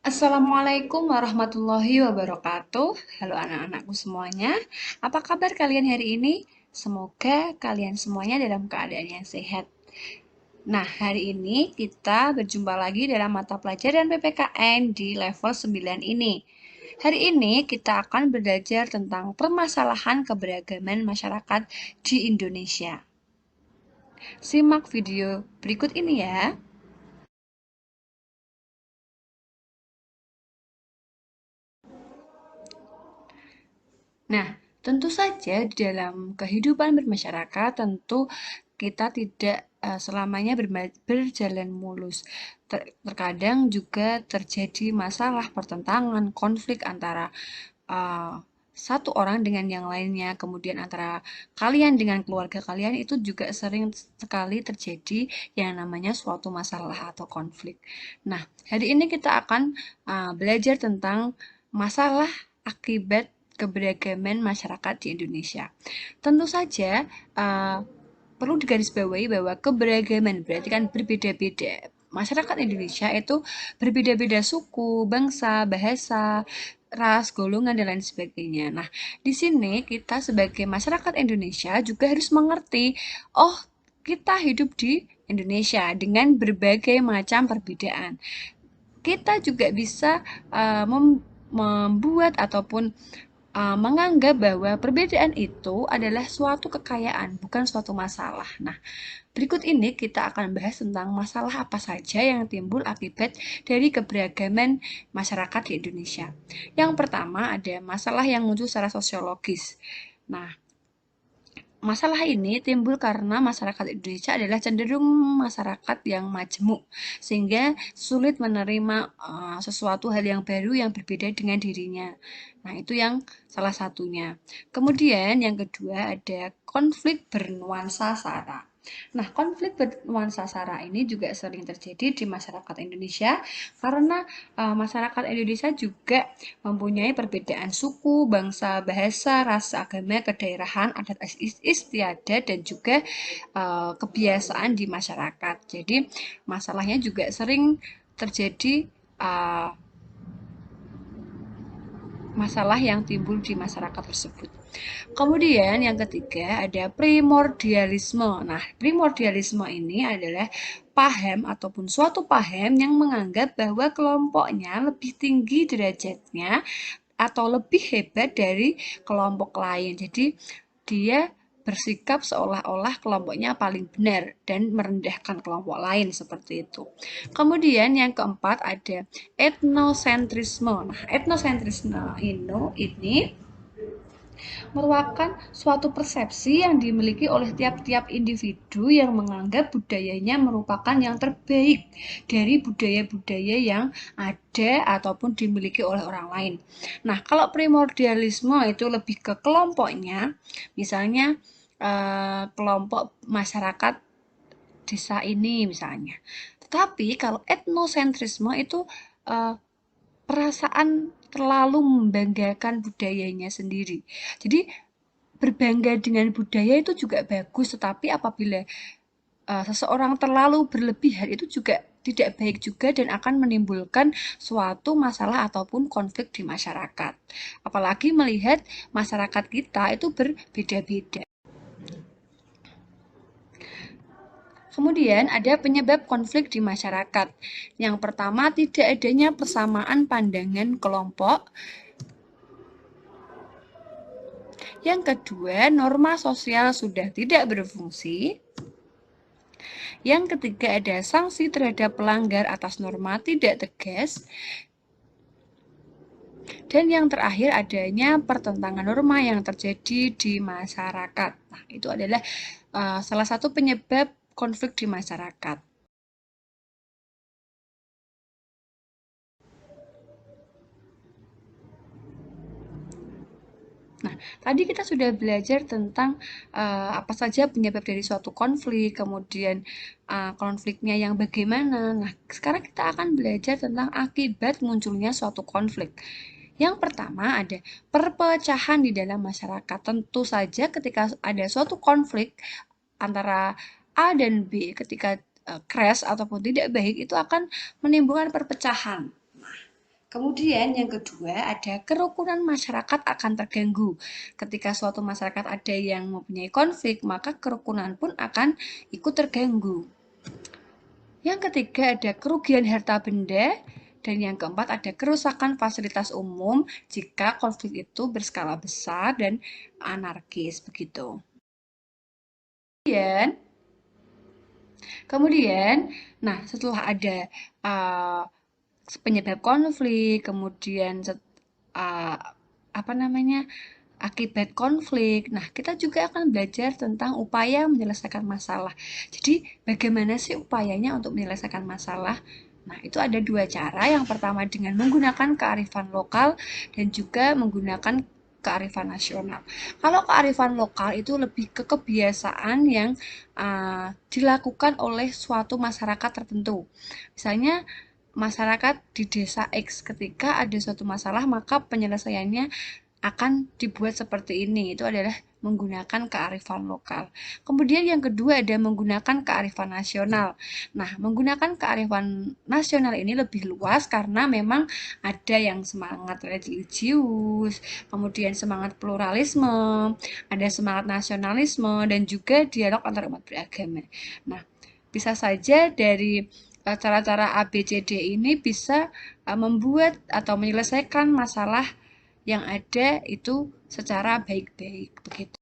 Assalamualaikum warahmatullahi wabarakatuh. Halo anak-anakku semuanya. Apa kabar kalian hari ini? Semoga kalian semuanya dalam keadaan yang sehat. Nah, hari ini kita berjumpa lagi dalam mata pelajaran PPKN di level 9 ini. Hari ini kita akan belajar tentang permasalahan keberagaman masyarakat di Indonesia. Simak video berikut ini ya. Nah, tentu saja di dalam kehidupan bermasyarakat tentu kita tidak selamanya berjalan mulus. Terkadang juga terjadi masalah pertentangan, konflik antara uh, satu orang dengan yang lainnya, kemudian antara kalian dengan keluarga kalian itu juga sering sekali terjadi yang namanya suatu masalah atau konflik. Nah, hari ini kita akan belajar tentang masalah akibat keberagaman masyarakat di Indonesia. Tentu saja perlu digarisbawahi bahwa keberagaman berarti kan berbeda-beda. Masyarakat Indonesia itu berbeda-beda suku, bangsa, bahasa, ras, golongan, dan lain sebagainya. Nah, di sini kita sebagai masyarakat Indonesia juga harus mengerti, oh, kita hidup di Indonesia dengan berbagai macam perbedaan. Kita juga bisa membuat ataupun menganggap bahwa perbedaan itu adalah suatu kekayaan, bukan suatu masalah. Nah, berikut ini kita akan bahas tentang masalah apa saja yang timbul akibat dari keberagaman masyarakat di Indonesia. Yang pertama ada masalah yang muncul secara sosiologis. Nah, masalah ini timbul karena masyarakat Indonesia adalah cenderung masyarakat yang majemuk, sehingga sulit menerima sesuatu hal yang baru yang berbeda dengan dirinya. Nah, itu yang salah satunya. Kemudian yang kedua ada konflik bernuansa SARA. Nah, konflik bernuansa SARA ini juga sering terjadi di masyarakat Indonesia karena masyarakat Indonesia juga mempunyai perbedaan suku, bangsa, bahasa, ras, agama, kedaerahan, adat istiadat, dan juga kebiasaan di masyarakat. Jadi, masalahnya juga sering terjadi uh, masalah yang timbul di masyarakat tersebut. Kemudian yang ketiga ada primordialisme. Nah, primordialisme ini adalah paham ataupun suatu paham yang menganggap bahwa kelompoknya lebih tinggi derajatnya atau lebih hebat dari kelompok lain. Jadi dia bersikap seolah-olah kelompoknya paling benar dan merendahkan kelompok lain seperti itu. Kemudian yang keempat ada etnosentrisme. Nah, etnosentrisme ini merupakan suatu persepsi yang dimiliki oleh tiap-tiap individu yang menganggap budayanya merupakan yang terbaik dari budaya-budaya yang ada ataupun dimiliki oleh orang lain. Nah, kalau primordialisme itu lebih ke kelompoknya, misalnya kelompok masyarakat desa ini misalnya. Tetapi kalau etnosentrisme itu eh, perasaan terlalu membanggakan budayanya sendiri. Jadi berbangga dengan budaya itu juga bagus, tetapi apabila seseorang terlalu berlebihan itu juga tidak baik juga dan akan menimbulkan suatu masalah ataupun konflik di masyarakat. Apalagi melihat masyarakat kita itu berbeda-beda. Kemudian ada penyebab konflik di masyarakat. Yang pertama, tidak adanya persamaan pandangan kelompok. Yang kedua, norma sosial sudah tidak berfungsi. Yang ketiga ada sanksi terhadap pelanggar atas norma tidak tegas. Dan yang terakhir adanya pertentangan norma yang terjadi di masyarakat. Nah, itu adalah salah satu penyebab konflik di masyarakat. Nah, tadi kita sudah belajar tentang apa saja penyebab dari suatu konflik, kemudian konfliknya yang bagaimana. Nah, sekarang kita akan belajar tentang akibat munculnya suatu konflik. Yang pertama ada perpecahan di dalam masyarakat. Tentu saja ketika ada suatu konflik antara A dan B, ketika crash ataupun tidak baik, itu akan menimbulkan perpecahan. Kemudian yang kedua ada kerukunan masyarakat akan terganggu. Ketika suatu masyarakat ada yang mempunyai konflik, maka kerukunan pun akan ikut terganggu. Yang ketiga ada kerugian harta benda. Dan yang keempat ada kerusakan fasilitas umum jika konflik itu berskala besar dan anarkis begitu. Kemudian, kemudian, nah setelah ada uh, penyebab konflik, kemudian uh, apa namanya akibat konflik. Nah, kita juga akan belajar tentang upaya menyelesaikan masalah. Jadi, bagaimana sih upayanya untuk menyelesaikan masalah? Nah, itu ada dua cara. Yang pertama dengan menggunakan kearifan lokal dan juga menggunakan kearifan nasional. Kalau kearifan lokal itu lebih ke kebiasaan yang dilakukan oleh suatu masyarakat tertentu. Misalnya masyarakat di desa X ketika ada suatu masalah maka penyelesaiannya akan dibuat seperti ini. Itu adalah menggunakan kearifan lokal. Kemudian yang kedua ada menggunakan kearifan nasional. Nah, menggunakan kearifan nasional ini lebih luas karena memang ada yang semangat religius, kemudian semangat pluralisme, ada semangat nasionalisme, dan juga dialog antar umat beragama. Nah, bisa saja dari cara-cara A, B, C, D ini bisa membuat atau menyelesaikan masalah yang ada itu secara baik-baik begitu.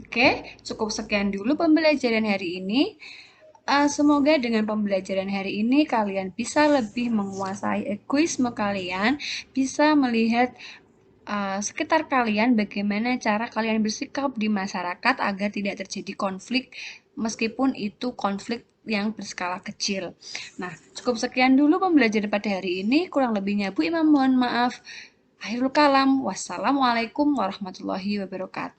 Oke, cukup sekian dulu pembelajaran hari ini. Semoga dengan pembelajaran hari ini kalian bisa lebih menguasai egoisme kalian, bisa melihat sekitar kalian bagaimana cara kalian bersikap di masyarakat agar tidak terjadi konflik meskipun itu konflik yang berskala kecil. Nah, cukup sekian dulu pembelajaran pada hari ini. Kurang lebihnya Bu Imam mohon maaf. Akhirul kalam. Wassalamualaikum warahmatullahi wabarakatuh.